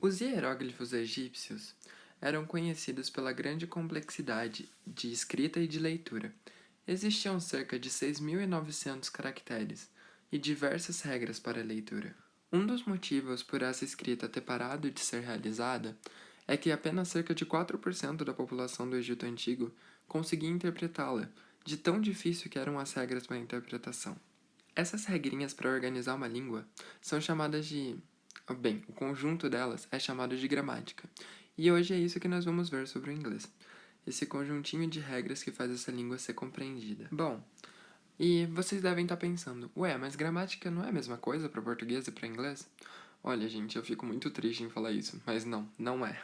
Os hieróglifos egípcios eram conhecidos pela grande complexidade de escrita e de leitura. Existiam cerca de 6.900 caracteres e diversas regras para a leitura. Um dos motivos por essa escrita ter parado de ser realizada é que apenas cerca de 4% da população do Egito Antigo conseguia interpretá-la, de tão difícil que eram as regras para a interpretação. Essas regrinhas para organizar uma língua são chamadas de... Bem, o conjunto delas é chamado de gramática. E hoje é isso que nós vamos ver sobre o inglês. Esse conjuntinho de regras que faz essa língua ser compreendida. Bom, e vocês devem estar pensando, ué, mas gramática não é a mesma coisa para português e para inglês? Olha, gente, eu fico muito triste em falar isso, mas não é.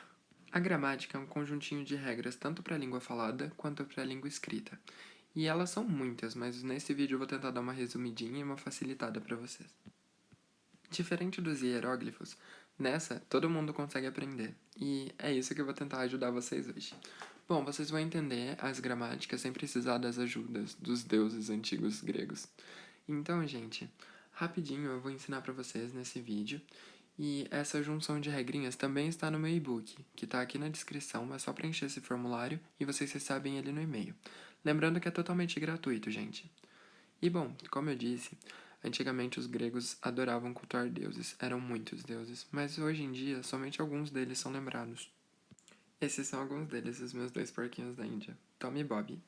A gramática é um conjuntinho de regras tanto para a língua falada quanto para a língua escrita. E elas são muitas, mas nesse vídeo eu vou tentar dar uma resumidinha e uma facilitada para vocês. Diferente dos hieróglifos, nessa todo mundo consegue aprender, e é isso que eu vou tentar ajudar vocês hoje. Bom, vocês vão entender as gramáticas sem precisar das ajudas dos deuses antigos gregos. Então, gente, rapidinho eu vou ensinar para vocês nesse vídeo, e essa junção de regrinhas também está no meu e-book, que está aqui na descrição, é só preencher esse formulário e vocês recebem ele no e-mail. Lembrando que é totalmente gratuito, gente. E bom, como eu disse, antigamente os gregos adoravam cultuar deuses, eram muitos deuses, mas hoje em dia somente alguns deles são lembrados. Esses são alguns deles, os meus dois porquinhos da Índia, Tom e Bob.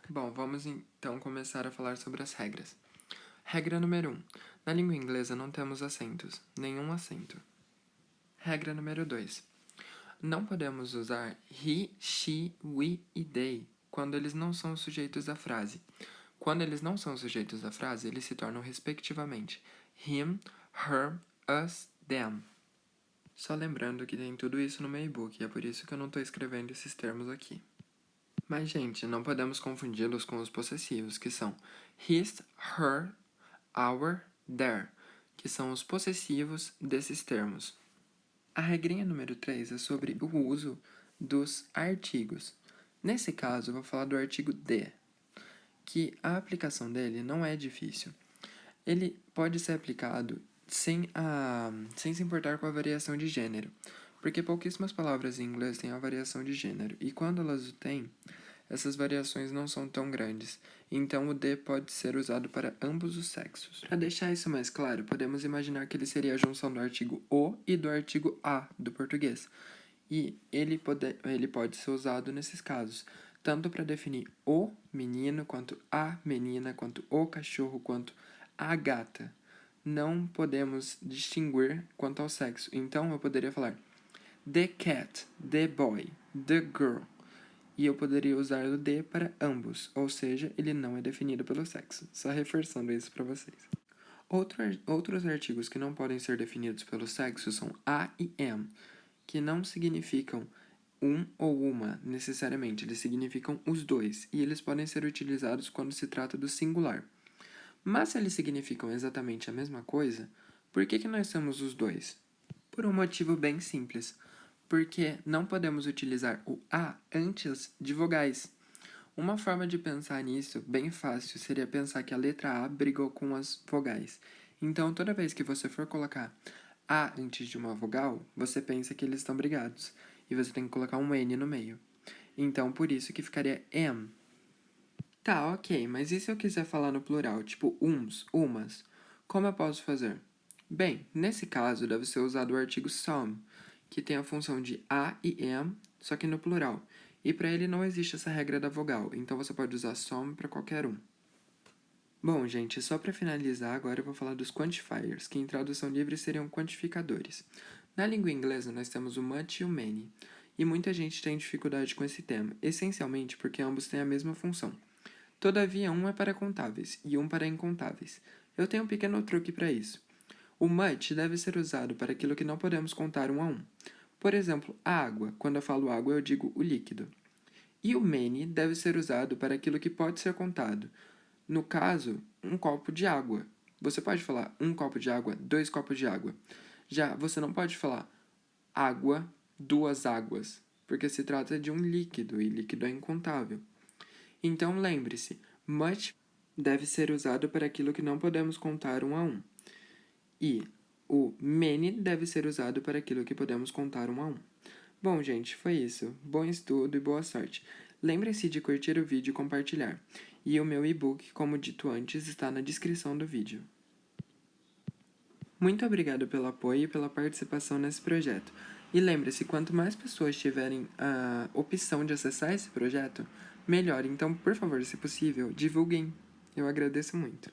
Bom, vamos então começar a falar sobre as regras. Regra número 1. Na língua inglesa não temos acentos, nenhum acento. Regra número 2. Não podemos usar he, she, we e they quando eles não são os sujeitos da frase. Quando eles não são os sujeitos da frase, eles se tornam respectivamente him, her, us, them. Só lembrando que tem tudo isso no meu e-book, e é por isso que eu não estou escrevendo esses termos aqui. Mas, gente, não podemos confundi-los com os possessivos, que são his, her, our, their, que são os possessivos desses termos. A regrinha número 3 é sobre o uso dos artigos. Nesse caso, eu vou falar do artigo de, que a aplicação dele não é difícil. Ele pode ser aplicado sem se importar com a variação de gênero, porque pouquíssimas palavras em inglês têm a variação de gênero, e quando elas o têm, essas variações não são tão grandes, então o de pode ser usado para ambos os sexos. Para deixar isso mais claro, podemos imaginar que ele seria a junção do artigo o e do artigo a do português, e ele pode ser usado nesses casos, tanto para definir o menino, quanto a menina, quanto o cachorro, quanto a gata. Não podemos distinguir quanto ao sexo. Então, eu poderia falar the cat, the boy, the girl. E eu poderia usar o the para ambos, ou seja, ele não é definido pelo sexo. Só reforçando isso para vocês. Outros artigos que não podem ser definidos pelo sexo são a e am, que não significam um ou uma, necessariamente, eles significam os dois, e eles podem ser utilizados quando se trata do singular. Mas se eles significam exatamente a mesma coisa, por que nós temos os dois? Por um motivo bem simples, porque não podemos utilizar o a antes de vogais. Uma forma de pensar nisso, bem fácil, seria pensar que a letra A brigou com as vogais. Então, toda vez que você for colocar a antes de uma vogal, você pensa que eles estão brigados, e você tem que colocar um N no meio. Então, por isso que ficaria am. Tá, ok, mas e se eu quiser falar no plural, tipo uns, umas? Como eu posso fazer? Bem, nesse caso deve ser usado o artigo some, que tem a função de a e am, só que no plural. E para ele não existe essa regra da vogal, então você pode usar some para qualquer um. Bom, gente, só para finalizar, agora eu vou falar dos quantifiers, que em tradução livre seriam quantificadores. Na língua inglesa, nós temos o much e o many, e muita gente tem dificuldade com esse tema, essencialmente porque ambos têm a mesma função. Todavia, um é para contáveis e um para incontáveis. Eu tenho um pequeno truque para isso. O much deve ser usado para aquilo que não podemos contar um a um. Por exemplo, a água. Quando eu falo água, eu digo o líquido. E o many deve ser usado para aquilo que pode ser contado. No caso, um copo de água. Você pode falar um copo de água, 2 copos de água. Já você não pode falar água, 2 águas, porque se trata de um líquido e líquido é incontável. Então lembre-se, much deve ser usado para aquilo que não podemos contar um a um. E O many deve ser usado para aquilo que podemos contar 1 a 1. Bom, gente, foi isso. Bom estudo e boa sorte. Lembrem-se de curtir o vídeo e compartilhar. E o meu e-book, como dito antes, está na descrição do vídeo. Muito obrigado pelo apoio e pela participação nesse projeto. E lembre-se, quanto mais pessoas tiverem a opção de acessar esse projeto, melhor. Então, por favor, se possível, divulguem. Eu agradeço muito.